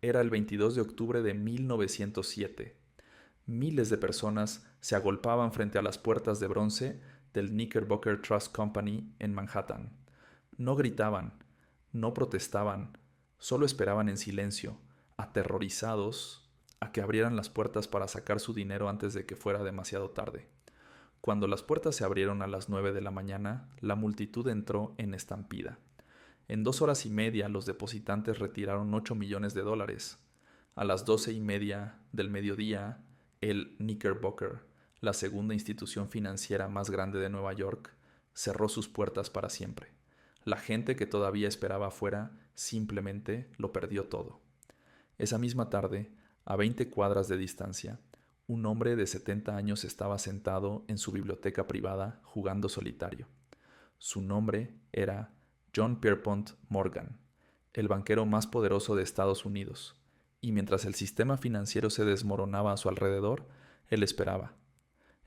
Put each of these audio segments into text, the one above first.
Era el 22 de octubre de 1907. Miles de personas se agolpaban frente a las puertas de bronce del Knickerbocker Trust Company en Manhattan. No gritaban, no protestaban, solo esperaban en silencio, aterrorizados, a que abrieran las puertas para sacar su dinero antes de que fuera demasiado tarde. Cuando las puertas se abrieron a las 9 de la mañana, la multitud entró en estampida. En 2 horas y media los depositantes retiraron $8 millones. A las 12:30 del mediodía, el Knickerbocker, la segunda institución financiera más grande de Nueva York, cerró sus puertas para siempre. La gente que todavía esperaba afuera simplemente lo perdió todo. Esa misma tarde, a 20 cuadras de distancia, un hombre de 70 años estaba sentado en su biblioteca privada jugando solitario. Su nombre era John Pierpont Morgan, el banquero más poderoso de Estados Unidos, y mientras el sistema financiero se desmoronaba a su alrededor, él esperaba.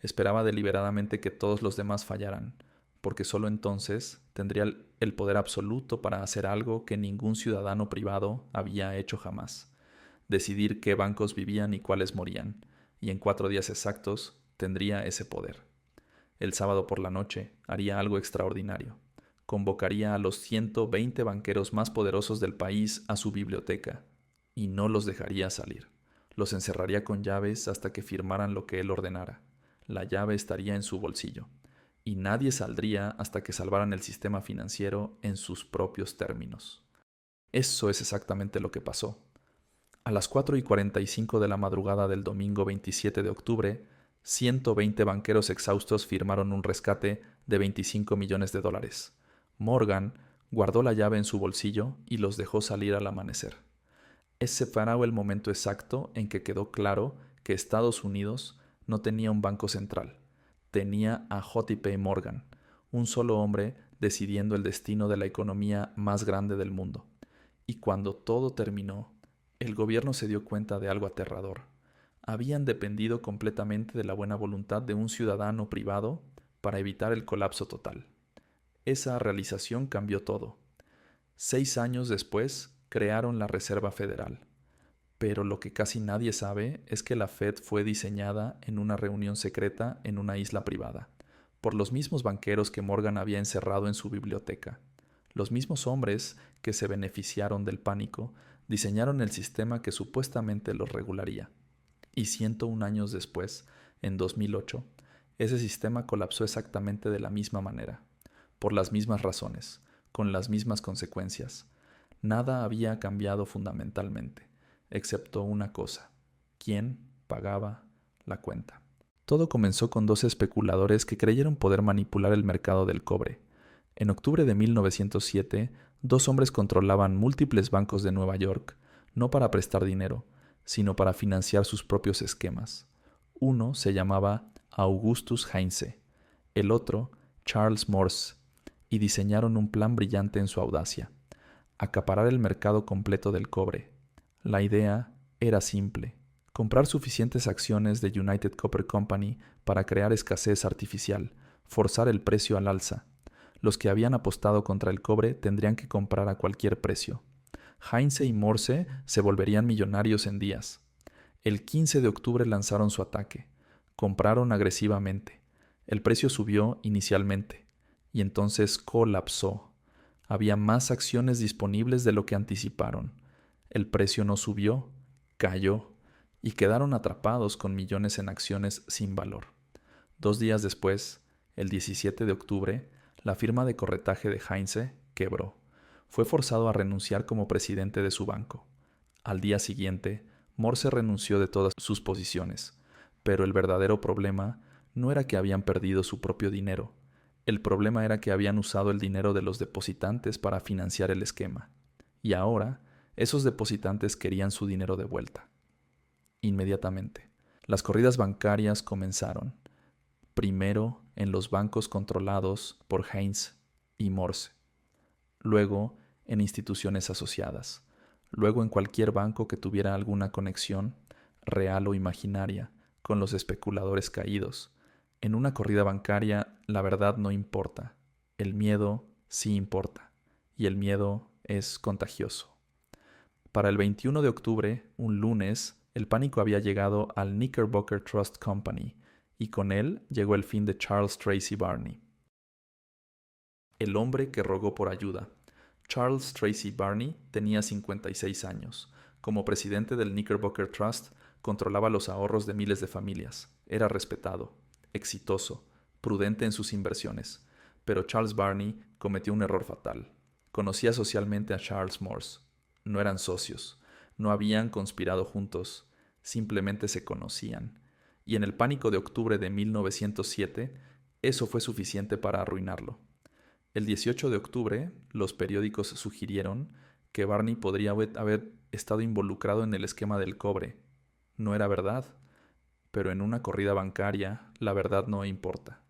Esperaba deliberadamente que todos los demás fallaran, porque sólo entonces tendría el poder absoluto para hacer algo que ningún ciudadano privado había hecho jamás: decidir qué bancos vivían y cuáles morían, y en 4 días exactos tendría ese poder. El sábado por la noche haría algo extraordinario. Convocaría a los 120 banqueros más poderosos del país a su biblioteca, y no los dejaría salir. Los encerraría con llaves hasta que firmaran lo que él ordenara. La llave estaría en su bolsillo, y nadie saldría hasta que salvaran el sistema financiero en sus propios términos. Eso es exactamente lo que pasó. A las 4:45 de la madrugada del domingo 27 de octubre, 120 banqueros exhaustos firmaron un rescate de $25 millones. Morgan guardó la llave en su bolsillo y los dejó salir al amanecer. Ese fue el momento exacto en que quedó claro que Estados Unidos no tenía un banco central. Tenía a J.P. Morgan, un solo hombre decidiendo el destino de la economía más grande del mundo. Y cuando todo terminó, el gobierno se dio cuenta de algo aterrador. Habían dependido completamente de la buena voluntad de un ciudadano privado para evitar el colapso total. Esa realización cambió todo. 6 años después, crearon la Reserva Federal. Pero lo que casi nadie sabe es que la Fed fue diseñada en una reunión secreta en una isla privada, por los mismos banqueros que Morgan había encerrado en su biblioteca. Los mismos hombres que se beneficiaron del pánico diseñaron el sistema que supuestamente los regularía. Y 101 años después, en 2008, ese sistema colapsó exactamente de la misma manera, por las mismas razones, con las mismas consecuencias. Nada había cambiado fundamentalmente, excepto una cosa: ¿quién pagaba la cuenta? Todo comenzó con dos especuladores que creyeron poder manipular el mercado del cobre. En octubre de 1907, dos hombres controlaban múltiples bancos de Nueva York, no para prestar dinero, sino para financiar sus propios esquemas. Uno se llamaba Augustus Heinze, el otro Charles Morse, y diseñaron un plan brillante en su audacia: acaparar el mercado completo del cobre. La idea era simple: comprar suficientes acciones de United Copper Company para crear escasez artificial, forzar el precio al alza. Los que habían apostado contra el cobre tendrían que comprar a cualquier precio. Heinze y Morse se volverían millonarios en días. El 15 de octubre lanzaron su ataque. Compraron agresivamente. El precio subió inicialmente, y entonces colapsó. Había más acciones disponibles de lo que anticiparon. El precio no subió, cayó, y quedaron atrapados con millones en acciones sin valor. 2 días después, el 17 de octubre, la firma de corretaje de Heinze quebró. Fue forzado a renunciar como presidente de su banco. Al día siguiente, Morse renunció de todas sus posiciones, pero el verdadero problema no era que habían perdido su propio dinero. El problema era que habían usado el dinero de los depositantes para financiar el esquema. Y ahora, esos depositantes querían su dinero de vuelta. Inmediatamente, las corridas bancarias comenzaron. Primero en los bancos controlados por Heinze y Morse, luego en instituciones asociadas, luego en cualquier banco que tuviera alguna conexión, real o imaginaria, con los especuladores caídos. En una corrida bancaria, la verdad no importa, el miedo sí importa, y el miedo es contagioso. Para el 21 de octubre, un lunes, el pánico había llegado al Knickerbocker Trust Company, y con él llegó el fin de Charles Tracy Barney. El hombre que rogó por ayuda. Charles Tracy Barney tenía 56 años. Como presidente del Knickerbocker Trust, controlaba los ahorros de miles de familias. Era respetado, exitoso, prudente en sus inversiones. Pero Charles Barney cometió un error fatal. Conocía socialmente a Charles Morse. No eran socios, no habían conspirado juntos, simplemente se conocían. Y en el pánico de octubre de 1907, eso fue suficiente para arruinarlo. El 18 de octubre, los periódicos sugirieron que Barney podría haber estado involucrado en el esquema del cobre. No era verdad, pero en una corrida bancaria la verdad no importa.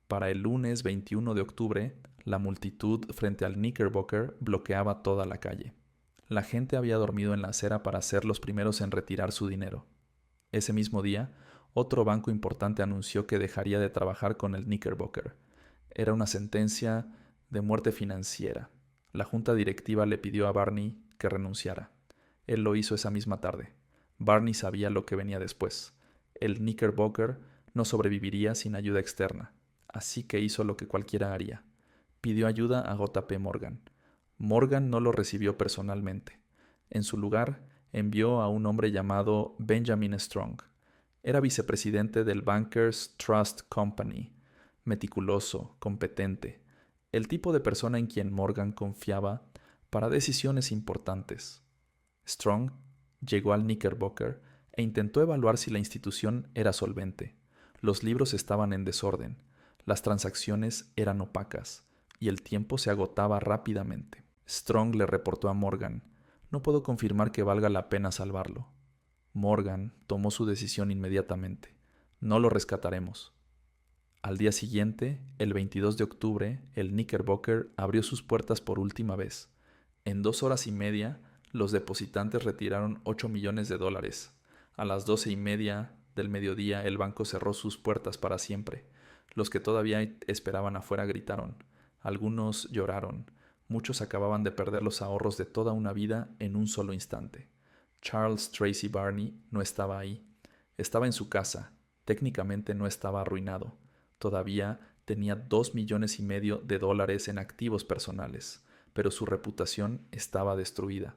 Para el lunes 21 de octubre, la multitud frente al Knickerbocker bloqueaba toda la calle. La gente había dormido en la acera para ser los primeros en retirar su dinero. Ese mismo día, otro banco importante anunció que dejaría de trabajar con el Knickerbocker. Era una sentencia de muerte financiera. La junta directiva le pidió a Barney que renunciara. Él lo hizo esa misma tarde. Barney sabía lo que venía después. El Knickerbocker no sobreviviría sin ayuda externa, así que hizo lo que cualquiera haría. Pidió ayuda a J.P. Morgan. Morgan no lo recibió personalmente. En su lugar, envió a un hombre llamado Benjamin Strong. Era vicepresidente del Bankers Trust Company, meticuloso, competente, el tipo de persona en quien Morgan confiaba para decisiones importantes. Strong llegó al Knickerbocker e intentó evaluar si la institución era solvente. Los libros estaban en desorden, las transacciones eran opacas y el tiempo se agotaba rápidamente. Strong le reportó a Morgan: «No puedo confirmar que valga la pena salvarlo». Morgan tomó su decisión inmediatamente: «No lo rescataremos». Al día siguiente, el 22 de octubre, el Knickerbocker abrió sus puertas por última vez. En 2 horas y media, los depositantes retiraron $8 millones. A las 12:30 del mediodía, el banco cerró sus puertas para siempre. Los que todavía esperaban afuera gritaron. Algunos lloraron. Muchos acababan de perder los ahorros de toda una vida en un solo instante. Charles Tracy Barney no estaba ahí. Estaba en su casa. Técnicamente no estaba arruinado. Todavía tenía $2,5 millones en activos personales, pero su reputación estaba destruida.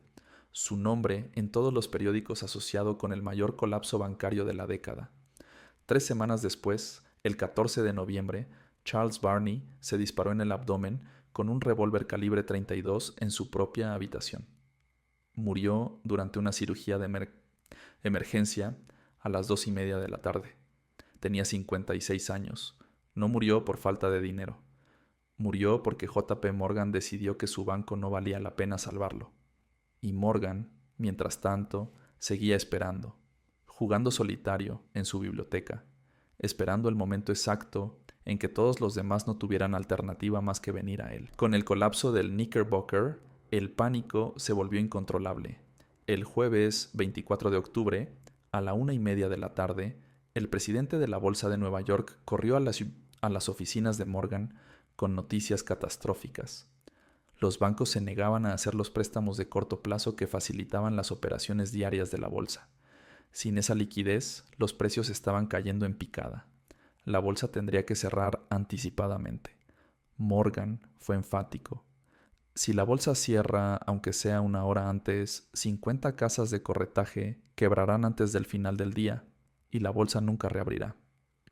Su nombre en todos los periódicos asociado con el mayor colapso bancario de la década. 3 semanas después, el 14 de noviembre, Charles Barney se disparó en el abdomen con un revólver calibre .32 en su propia habitación. Murió durante una cirugía de emergencia a las 2:30 de la tarde. Tenía 56 años. No murió por falta de dinero. Murió porque J.P. Morgan decidió que su banco no valía la pena salvarlo. Y Morgan, mientras tanto, seguía esperando, jugando solitario en su biblioteca, esperando el momento exacto en que todos los demás no tuvieran alternativa más que venir a él. Con el colapso del Knickerbocker, el pánico se volvió incontrolable. El jueves 24 de octubre, a la 1:30 de la tarde, el presidente de la Bolsa de Nueva York corrió a las oficinas de Morgan con noticias catastróficas. Los bancos se negaban a hacer los préstamos de corto plazo que facilitaban las operaciones diarias de la bolsa. Sin esa liquidez, los precios estaban cayendo en picada. La bolsa tendría que cerrar anticipadamente. Morgan fue enfático. Si la bolsa cierra, aunque sea 1 hora antes, 50 casas de corretaje quebrarán antes del final del día y la bolsa nunca reabrirá.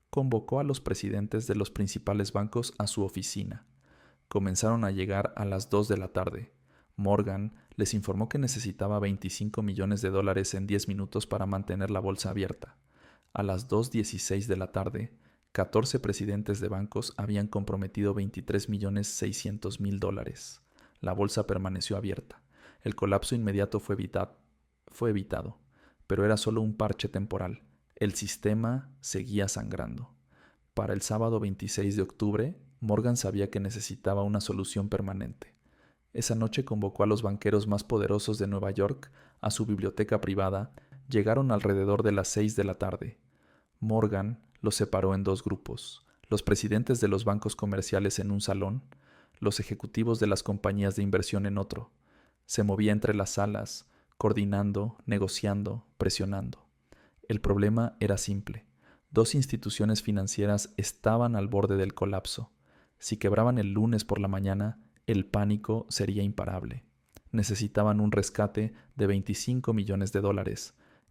Convocó a los presidentes de los principales bancos a su oficina. Comenzaron a llegar a las 2 de la tarde. Morgan les informó que necesitaba $25 millones en 10 minutos para mantener la bolsa abierta. A las 2:16 de la tarde, 14 presidentes de bancos habían comprometido $23,600,000. La bolsa permaneció abierta. El colapso inmediato fue evitado, pero era solo un parche temporal. El sistema seguía sangrando. Para el sábado 26 de octubre, Morgan sabía que necesitaba una solución permanente. Esa noche convocó a los banqueros más poderosos de Nueva York a su biblioteca privada. Llegaron alrededor de las 6 de la tarde. Morgan los separó en 2 grupos: los presidentes de los bancos comerciales en un salón, los ejecutivos de las compañías de inversión en otro. Se movía entre las salas, coordinando, negociando, presionando. El problema era simple. Dos instituciones financieras estaban al borde del colapso. Si quebraban el lunes por la mañana, el pánico sería imparable. Necesitaban un rescate de $25 millones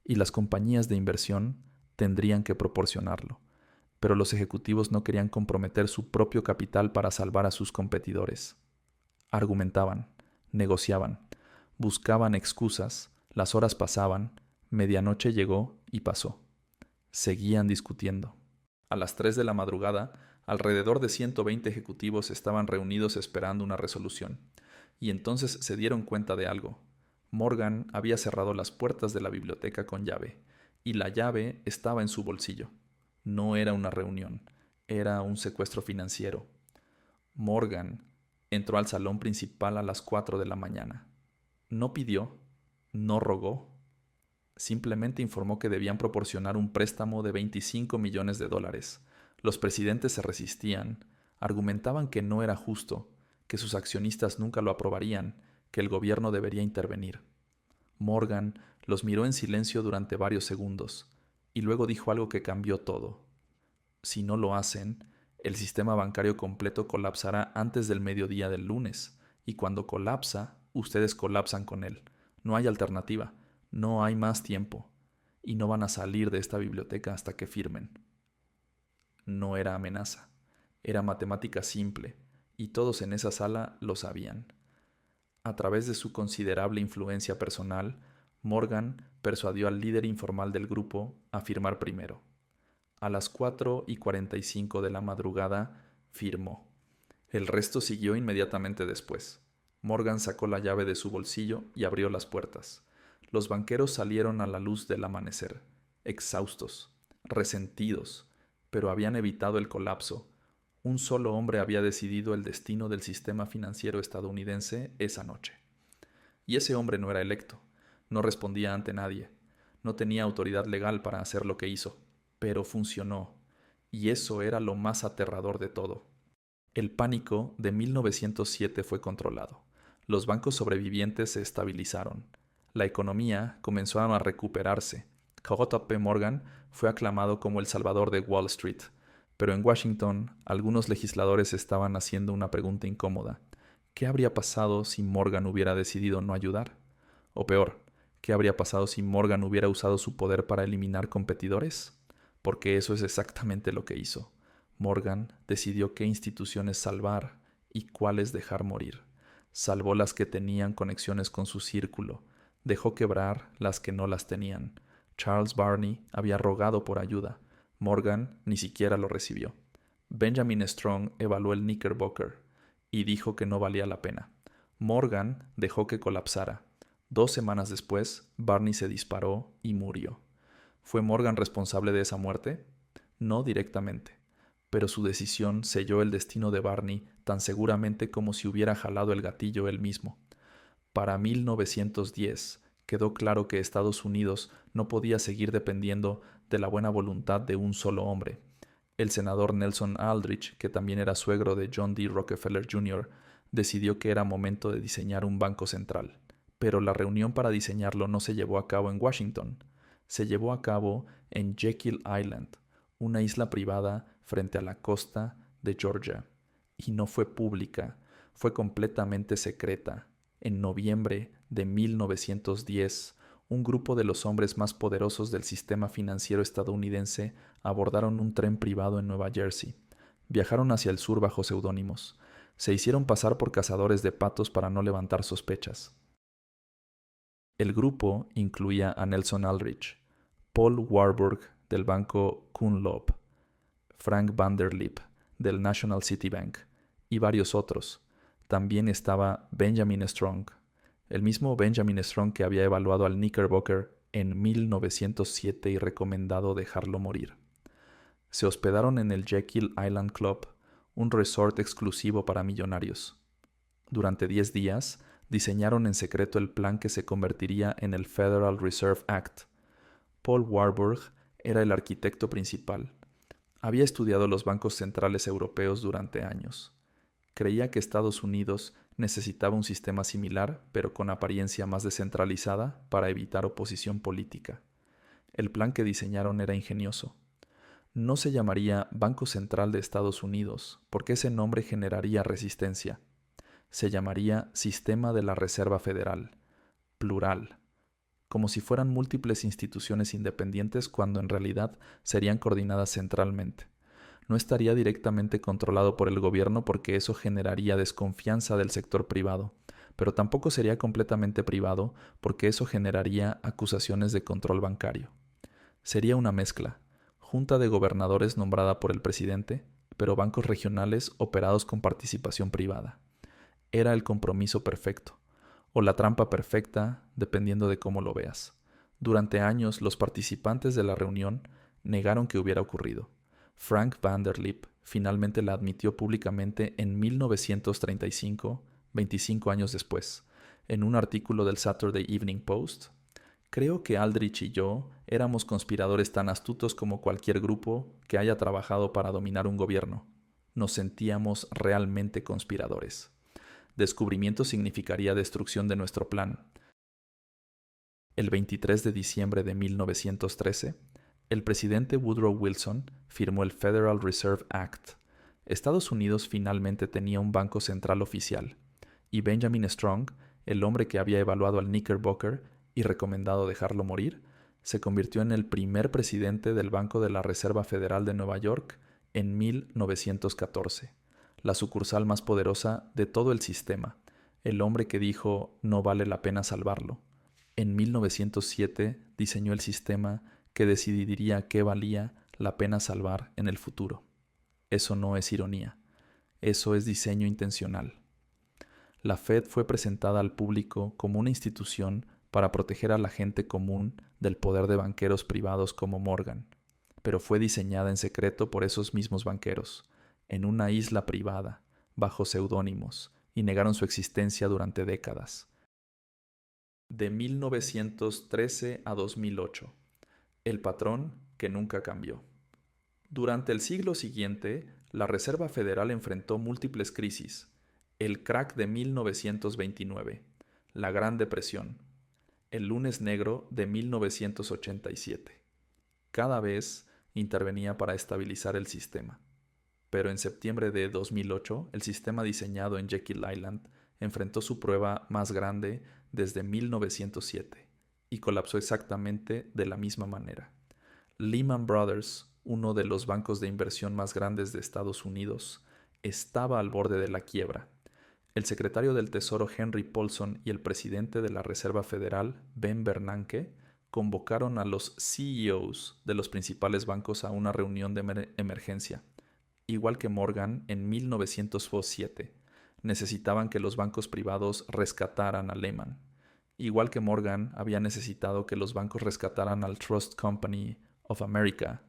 y las compañías de inversión tendrían que proporcionarlo. Pero los ejecutivos no querían comprometer su propio capital para salvar a sus competidores. Argumentaban, negociaban, buscaban excusas, las horas pasaban, medianoche llegó y pasó. Seguían discutiendo. A las 3 de la madrugada, alrededor de 120 ejecutivos estaban reunidos esperando una resolución, y entonces se dieron cuenta de algo. Morgan había cerrado las puertas de la biblioteca con llave, y la llave estaba en su bolsillo. No era una reunión, era un secuestro financiero. Morgan entró al salón principal a las 4 de la mañana. No pidió, no rogó, simplemente informó que debían proporcionar un préstamo de $25 millones. Los presidentes se resistían, argumentaban que no era justo, que sus accionistas nunca lo aprobarían, que el gobierno debería intervenir. Morgan los miró en silencio durante varios segundos, y luego dijo algo que cambió todo. Si no lo hacen, el sistema bancario completo colapsará antes del mediodía del lunes, y cuando colapsa, ustedes colapsan con él. No hay alternativa, no hay más tiempo, y no van a salir de esta biblioteca hasta que firmen. No era amenaza, era matemática simple, y todos en esa sala lo sabían. A través de su considerable influencia personal, Morgan persuadió al líder informal del grupo a firmar primero. A las 4:45 de la madrugada, firmó. El resto siguió inmediatamente después. Morgan sacó la llave de su bolsillo y abrió las puertas. Los banqueros salieron a la luz del amanecer, exhaustos, resentidos, pero habían evitado el colapso. Un solo hombre había decidido el destino del sistema financiero estadounidense esa noche. Y ese hombre no era electo, no respondía ante nadie, no tenía autoridad legal para hacer lo que hizo, pero funcionó, y eso era lo más aterrador de todo. El pánico de 1907 fue controlado. Los bancos sobrevivientes se estabilizaron. La economía comenzó a recuperarse. JP Morgan fue aclamado como el salvador de Wall Street. Pero en Washington, algunos legisladores estaban haciendo una pregunta incómoda. ¿Qué habría pasado si Morgan hubiera decidido no ayudar? O peor, ¿qué habría pasado si Morgan hubiera usado su poder para eliminar competidores? Porque eso es exactamente lo que hizo. Morgan decidió qué instituciones salvar y cuáles dejar morir. Salvó las que tenían conexiones con su círculo, dejó quebrar las que no las tenían. Charles Barney había rogado por ayuda. Morgan ni siquiera lo recibió. Benjamin Strong evaluó el Knickerbocker y dijo que no valía la pena. Morgan dejó que colapsara. 2 semanas después, Barney se disparó y murió. ¿Fue Morgan responsable de esa muerte? No directamente, pero su decisión selló el destino de Barney tan seguramente como si hubiera jalado el gatillo él mismo. Para 1910 quedó claro que Estados Unidos no podía seguir dependiendo de la buena voluntad de un solo hombre. El senador Nelson Aldrich, que también era suegro de John D. Rockefeller Jr., decidió que era momento de diseñar un banco central. Pero la reunión para diseñarlo no se llevó a cabo en Washington. Se llevó a cabo en Jekyll Island, una isla privada frente a la costa de Georgia. Y no fue pública, fue completamente secreta. En noviembre de 1910, un grupo de los hombres más poderosos del sistema financiero estadounidense abordaron un tren privado en Nueva Jersey. Viajaron hacia el sur bajo seudónimos. Se hicieron pasar por cazadores de patos para no levantar sospechas. El grupo incluía a Nelson Aldrich, Paul Warburg del banco Kunlop, Frank Vanderlip del National City Bank y varios otros. También estaba Benjamin Strong, el mismo Benjamin Strong que había evaluado al Knickerbocker en 1907 y recomendado dejarlo morir. Se hospedaron en el Jekyll Island Club, un resort exclusivo para millonarios. Durante 10 días, diseñaron en secreto el plan que se convertiría en el Federal Reserve Act. Paul Warburg era el arquitecto principal. Había estudiado los bancos centrales europeos durante años. Creía que Estados Unidos necesitaba un sistema similar, pero con apariencia más descentralizada, para evitar oposición política. El plan que diseñaron era ingenioso. No se llamaría Banco Central de Estados Unidos, porque ese nombre generaría resistencia. Se llamaría Sistema de la Reserva Federal, plural, como si fueran múltiples instituciones independientes cuando en realidad serían coordinadas centralmente. No estaría directamente controlado por el gobierno porque eso generaría desconfianza del sector privado, pero tampoco sería completamente privado porque eso generaría acusaciones de control bancario. Sería una mezcla, junta de gobernadores nombrada por el presidente, pero bancos regionales operados con participación privada. Era el compromiso perfecto, o la trampa perfecta, dependiendo de cómo lo veas. Durante años, los participantes de la reunión negaron que hubiera ocurrido. Frank Vanderlip finalmente la admitió públicamente en 1935, 25 años después, en un artículo del Saturday Evening Post. Creo que Aldrich y yo éramos conspiradores tan astutos como cualquier grupo que haya trabajado para dominar un gobierno. Nos sentíamos realmente conspiradores. Descubrimiento significaría destrucción de nuestro plan. El 23 de diciembre de 1913, el presidente Woodrow Wilson firmó el Federal Reserve Act. Estados Unidos finalmente tenía un banco central oficial, y Benjamin Strong, el hombre que había evaluado al Knickerbocker y recomendado dejarlo morir, se convirtió en el primer presidente del Banco de la Reserva Federal de Nueva York en 1914, la sucursal más poderosa de todo el sistema, el hombre que dijo no vale la pena salvarlo. En 1907 diseñó el sistema que decidiría qué valía la pena salvar en el futuro. Eso no es ironía, eso es diseño intencional. La Fed fue presentada al público como una institución para proteger a la gente común del poder de banqueros privados como Morgan, pero fue diseñada en secreto por esos mismos banqueros, en una isla privada, bajo seudónimos, y negaron su existencia durante décadas. De 1913 a 2008. El patrón que nunca cambió. Durante el siglo siguiente, la Reserva Federal enfrentó múltiples crisis: el crack de 1929, la Gran Depresión, el Lunes Negro de 1987. Cada vez intervenía para estabilizar el sistema. Pero en septiembre de 2008, el sistema diseñado en Jekyll Island enfrentó su prueba más grande desde 1907 y colapsó exactamente de la misma manera. Lehman Brothers, uno de los bancos de inversión más grandes de Estados Unidos, estaba al borde de la quiebra. El secretario del Tesoro Henry Paulson y el presidente de la Reserva Federal, Ben Bernanke, convocaron a los CEOs de los principales bancos a una reunión de emergencia. Igual que Morgan en 1907, necesitaban que los bancos privados rescataran a Lehman. Igual que Morgan había necesitado que los bancos rescataran al Trust Company of America,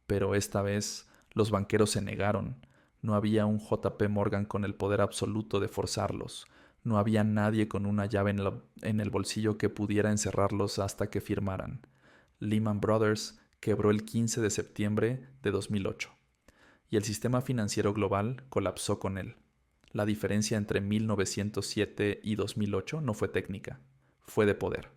pero esta vez los banqueros se negaron. No había un JP Morgan con el poder absoluto de forzarlos. No había nadie con una llave en el bolsillo que pudiera encerrarlos hasta que firmaran. Lehman Brothers quebró el 15 de septiembre de 2008. Y el sistema financiero global colapsó con él. La diferencia entre 1907 y 2008 no fue técnica, fue de poder.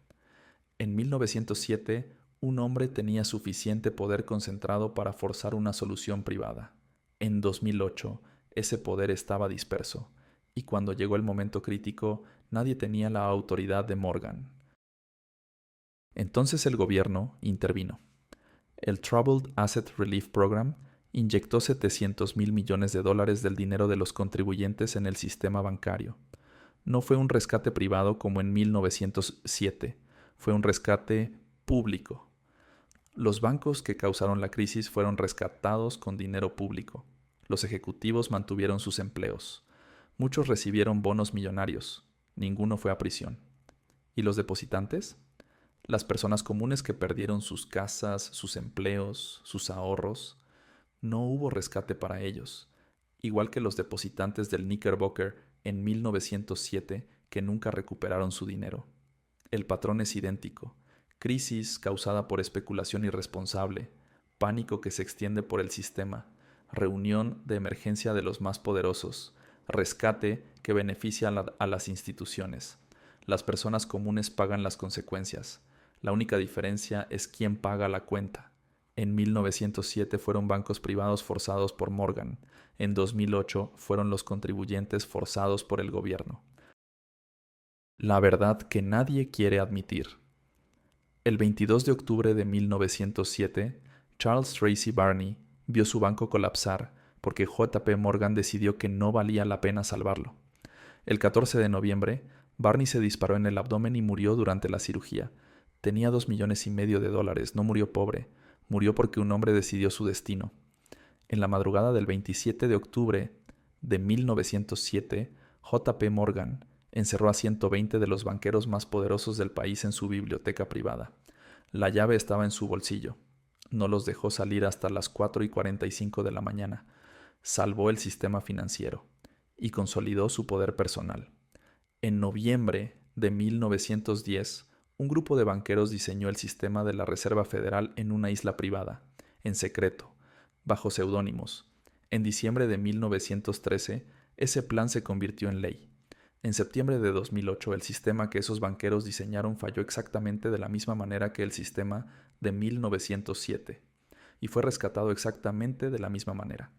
En 1907, un hombre tenía suficiente poder concentrado para forzar una solución privada. En 2008, ese poder estaba disperso, y cuando llegó el momento crítico, nadie tenía la autoridad de Morgan. Entonces el gobierno intervino. El Troubled Asset Relief Program inyectó $700,000 millones del dinero de los contribuyentes en el sistema bancario. No fue un rescate privado como en 1907, fue un rescate público. Los bancos que causaron la crisis fueron rescatados con dinero público. Los ejecutivos mantuvieron sus empleos. Muchos recibieron bonos millonarios. Ninguno fue a prisión. ¿Y los depositantes? Las personas comunes que perdieron sus casas, sus empleos, sus ahorros. No hubo rescate para ellos, igual que los depositantes del Knickerbocker en 1907 que nunca recuperaron su dinero. El patrón es idéntico: crisis causada por especulación irresponsable, pánico que se extiende por el sistema, reunión de emergencia de los más poderosos, rescate que beneficia a las instituciones. Las personas comunes pagan las consecuencias. La única diferencia es quién paga la cuenta. En 1907 fueron bancos privados forzados por Morgan. En 2008 fueron los contribuyentes forzados por el gobierno. La verdad que nadie quiere admitir. El 22 de octubre de 1907, Charles Tracy Barney vio su banco colapsar porque JP Morgan decidió que no valía la pena salvarlo. El 14 de noviembre, Barney se disparó en el abdomen y murió durante la cirugía. Tenía $2,5 millones, no murió pobre, murió porque un hombre decidió su destino. En la madrugada del 27 de octubre de 1907, JP Morgan encerró a 120 de los banqueros más poderosos del país en su biblioteca privada. La llave estaba en su bolsillo. No los dejó salir hasta las 4:45 de la mañana. Salvó el sistema financiero y consolidó su poder personal. En noviembre de 1910, un grupo de banqueros diseñó el sistema de la Reserva Federal en una isla privada, en secreto, bajo seudónimos. En diciembre de 1913, ese plan se convirtió en ley. En septiembre de 2008, el sistema que esos banqueros diseñaron falló exactamente de la misma manera que el sistema de 1907, y fue rescatado exactamente de la misma manera,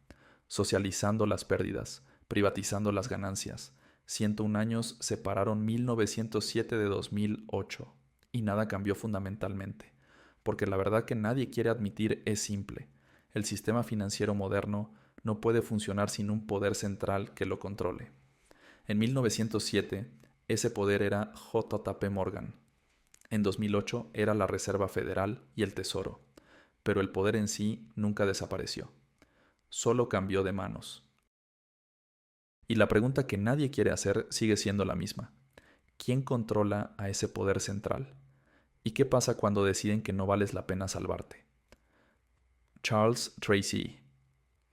socializando las pérdidas, privatizando las ganancias. 101 años separaron 1907 de 2008, y nada cambió fundamentalmente, porque la verdad que nadie quiere admitir es simple. El sistema financiero moderno no puede funcionar sin un poder central que lo controle. En 1907, ese poder era JP Morgan. En 2008 era la Reserva Federal y el Tesoro, pero el poder en sí nunca desapareció. Solo cambió de manos. Y la pregunta que nadie quiere hacer sigue siendo la misma. ¿Quién controla a ese poder central? ¿Y qué pasa cuando deciden que no vales la pena salvarte? Charles Tracy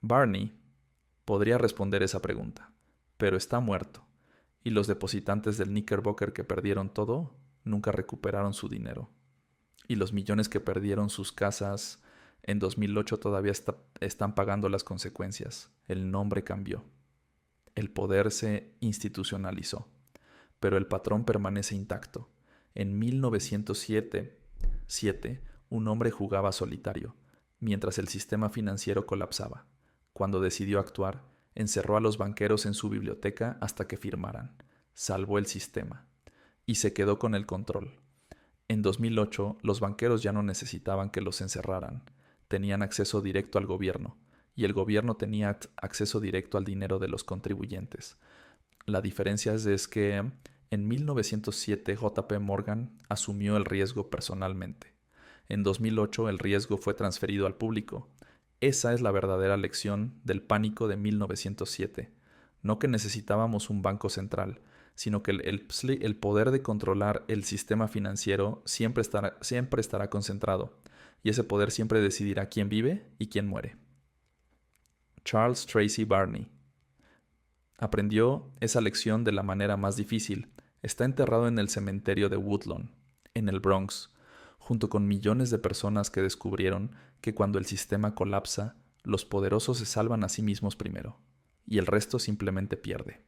Barney podría responder esa pregunta, pero está muerto. Y los depositantes del Knickerbocker que perdieron todo nunca recuperaron su dinero. Y los millones que perdieron sus casas en 2008 todavía están pagando las consecuencias. El nombre cambió. El poder se institucionalizó. Pero el patrón permanece intacto. En 1907, un hombre jugaba solitario, mientras el sistema financiero colapsaba. Cuando decidió actuar, encerró a los banqueros en su biblioteca hasta que firmaran. Salvó el sistema. Y se quedó con el control. En 2008, los banqueros ya no necesitaban que los encerraran. Tenían acceso directo al gobierno, y el gobierno tenía acceso directo al dinero de los contribuyentes. La diferencia es que en 1907 JP Morgan asumió el riesgo personalmente. En 2008 el riesgo fue transferido al público. Esa es la verdadera lección del pánico de 1907. No que necesitábamos un banco central, sino que el poder de controlar el sistema financiero siempre estará concentrado, y ese poder siempre decidirá quién vive y quién muere. Charles Tracy Barney aprendió esa lección de la manera más difícil. Está enterrado en el cementerio de Woodlawn, en el Bronx, junto con millones de personas que descubrieron que cuando el sistema colapsa, los poderosos se salvan a sí mismos primero, y el resto simplemente pierde.